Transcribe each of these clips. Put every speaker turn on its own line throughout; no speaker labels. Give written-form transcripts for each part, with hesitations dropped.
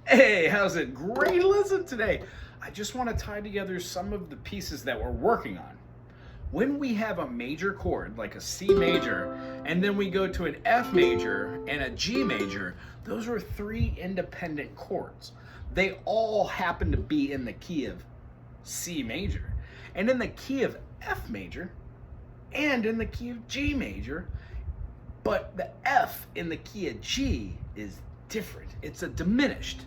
Hey, how's it? Great lesson today. I just want to tie together some of the pieces that we're working on. When we have a major chord, like a C major, and then we go to an F major and a G major, those are three independent chords. They all happen to be in the key of C major, and in the key of F major, and in the key of G major, but the F in the key of G is different. It's a diminished.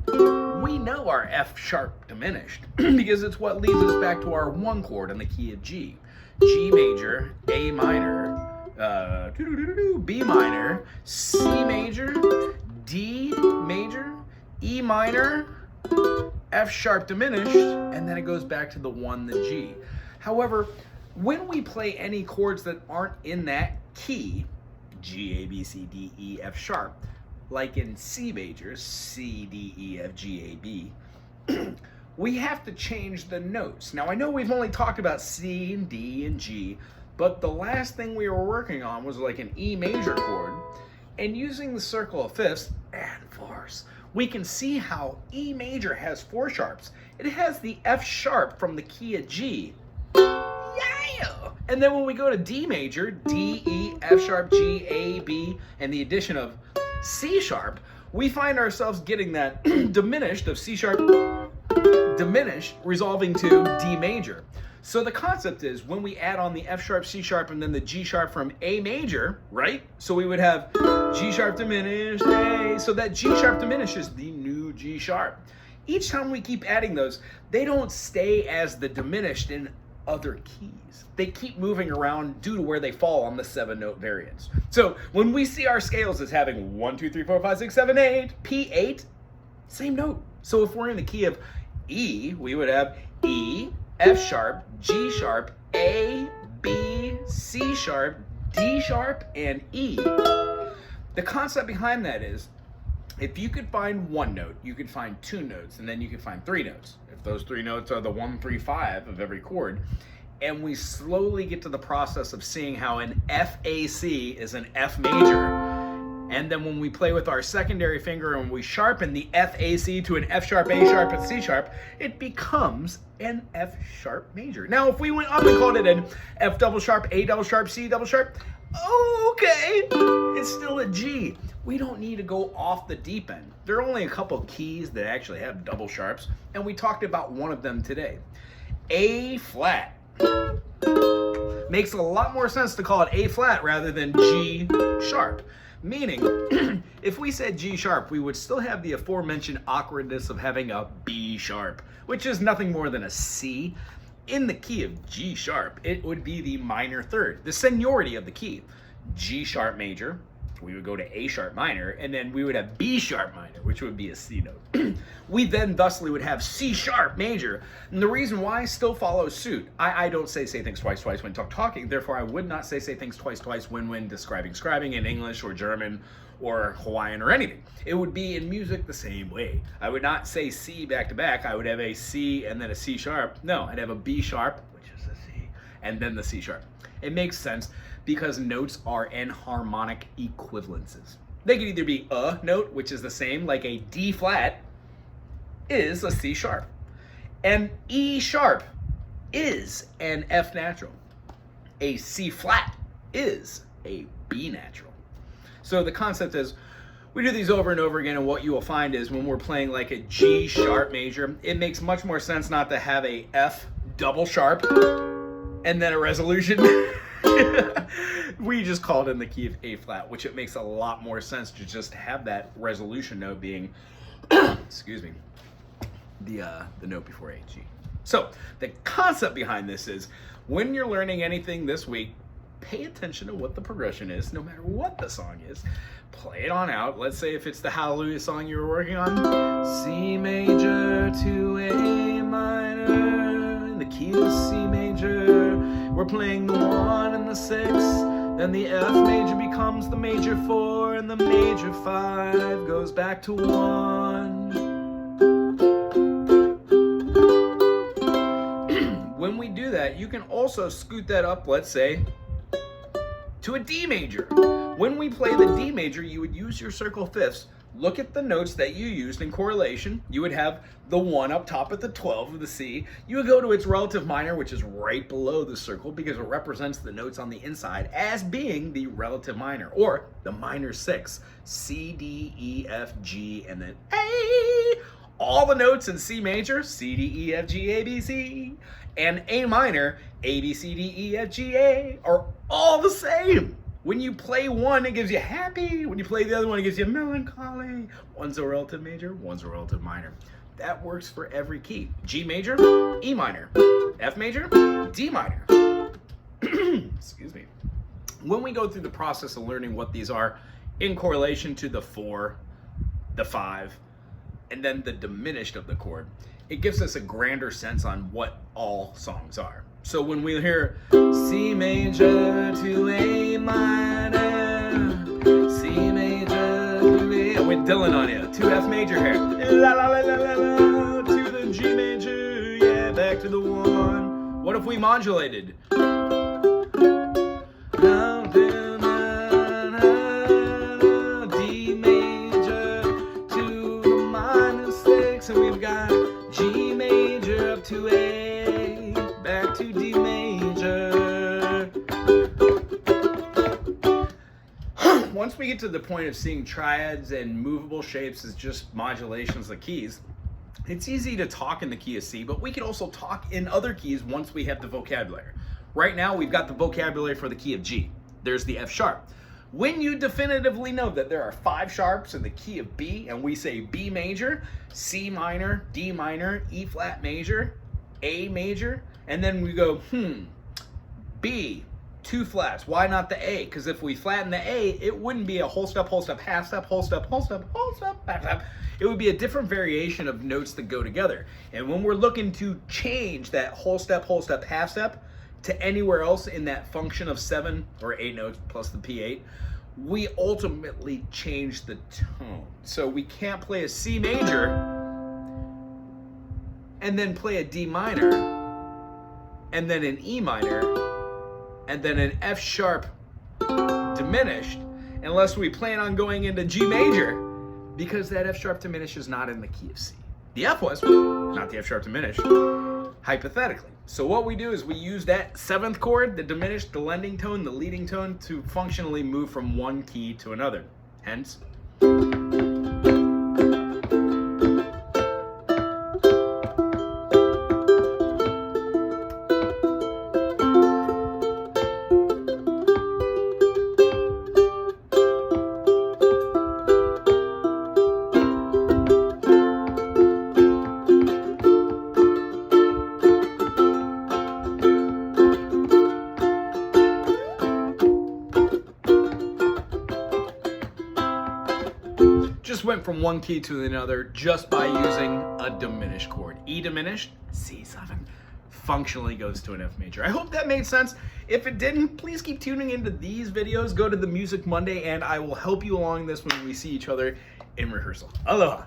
We know our F sharp diminished because it's what leads us back to our one chord in the key of G. G major, A minor, B minor, C major, D major, E minor, F sharp diminished, and then it goes back to the one, the G. However, when we play any chords that aren't in that key, G, A, B, C, D, E, F sharp, like in C major, C, D, E, F, G, A, B, we have to change the notes. Now, I know we've only talked about C and D and G, but the last thing we were working on was like an E major chord, and using the circle of fifths and fourths, we can see how E major has four sharps. It has the F sharp from the key of G. Yeah! And then when we go to D major, D, E, F sharp, G, A, B, and the addition of C sharp, we find ourselves getting that diminished of C sharp diminished resolving to D major. So the concept is when we add on the F sharp, C sharp, and then the G sharp from A major, right? So we would have G sharp diminished, A. So that G sharp diminished is the new G sharp. Each time we keep adding those, they don't stay as the diminished in other keys. They keep moving around due to where they fall on the 7-note variants. So when we see our scales as having 1, 2, 3, 4, 5, 6, 7, 8, P8, same note. So if we're in the key of E, we would have E, F sharp, G sharp, A, B, C sharp, D sharp, and E. The concept behind that is, if you could find one note, you could find two notes, and then you could find three notes. If those three notes are the 1, 3, 5 of every chord, and we slowly get to the process of seeing how an FAC is an F major, and then when we play with our secondary finger and we sharpen the FAC to an F sharp, A sharp, and C sharp, it becomes an F sharp major. Now, if we went up and called it an F double sharp, A double sharp, C double sharp, okay, it's still a G. We don't need to go off the deep end. There are only a couple keys that actually have double sharps, and we talked about one of them today. A flat. Makes a lot more sense to call it A flat rather than G sharp. Meaning, if we said G sharp, we would still have the aforementioned awkwardness of having a B sharp, which is nothing more than a C. In the key of G sharp, it would be the minor third, the seniority of the key. G sharp major, we would go to A sharp minor, and then we would have B sharp minor, which would be a C note. We then thusly would have C sharp major, and the reason why still follows suit. I don't say things twice when talking, therefore I would not say things twice when describing scribing in English or German or Hawaiian or anything. It would be in music the same way. I would not say C back to back. I would have a C and then a C sharp. No, I'd have a B sharp, which is a C, and then the C sharp. It makes sense because notes are enharmonic equivalences. They could either be a note, which is the same, like a D flat is a C sharp, and E sharp is an F natural. A C flat is a B natural. So the concept is, we do these over and over again, and what you will find is when we're playing like a G sharp major, it makes much more sense not to have a F double sharp and then a resolution. We just call it in the key of A flat, which it makes a lot more sense to just have that resolution note being, excuse me, the note before A, G. So the concept behind this is, when you're learning anything this week, pay attention to what the progression is, no matter what the song is. Play it on out. Let's say if it's the Hallelujah song you were working on, C major to A minor, in the key of C major, we're playing the 1 and the 6, then the F major becomes the major 4, and the major 5 goes back to 1. When we do that, you can also scoot that up, let's say, to a D major. When we play the D major, you would use your circle fifths look at the notes that you used in correlation. You would have the 1 up top at the 12 of the C. You would go to its relative minor, which is right below the circle because it represents the notes on the inside as being the relative minor, or the minor 6. C, D, E, F, G, and then A. All the notes in C major, C, D, E, F, G, A, B, C, and A minor, A, B, C, D, E, F, G, A, are all the same. When you play one, it gives you happy. When you play the other one, it gives you melancholy. One's a relative major, one's a relative minor. That works for every key. G major, E minor. F major, D minor. Excuse me. When we go through the process of learning what these are in correlation to the 4, the 5, and then the diminished of the chord, it gives us a grander sense on what all songs are. So when we hear C major to A minor, C major to A, I went Dylan on you, to F major here, la la la la la la, to the G major, yeah, back to the 1. What if we modulated? D major to the minor 6, and we've got G major up to A, back to D major. Once we get to the point of seeing triads and movable shapes as just modulations of keys, it's easy to talk in the key of C, but we can also talk in other keys once we have the vocabulary. Right now, we've got the vocabulary for the key of G. There's the F sharp. When you definitively know that there are 5 sharps in the key of B, and we say B major, C minor, D minor, E flat major, A major, and then we go, B, 2 flats. Why not the A? Because if we flatten the A, it wouldn't be a whole step, half step, whole step, whole step, whole step, half step. It would be a different variation of notes that go together. And when we're looking to change that whole step, half step, to anywhere else in that function of 7 or 8 notes plus the P8, we ultimately change the tone. So we can't play a C major and then play a D minor and then an E minor and then an F sharp diminished unless we plan on going into G major, because that F sharp diminished is not in the key of C. The F was, not the F sharp diminished, hypothetically. So what we do is we use that 7th chord, the diminished, the lending tone, the leading tone, to functionally move from one key to another. Hence, just went from one key to another just by using a diminished chord. E diminished, C7, functionally goes to an F major. I hope that made sense. If it didn't, please keep tuning into these videos. Go to the Music Monday and I will help you along this when we see each other in rehearsal. Aloha.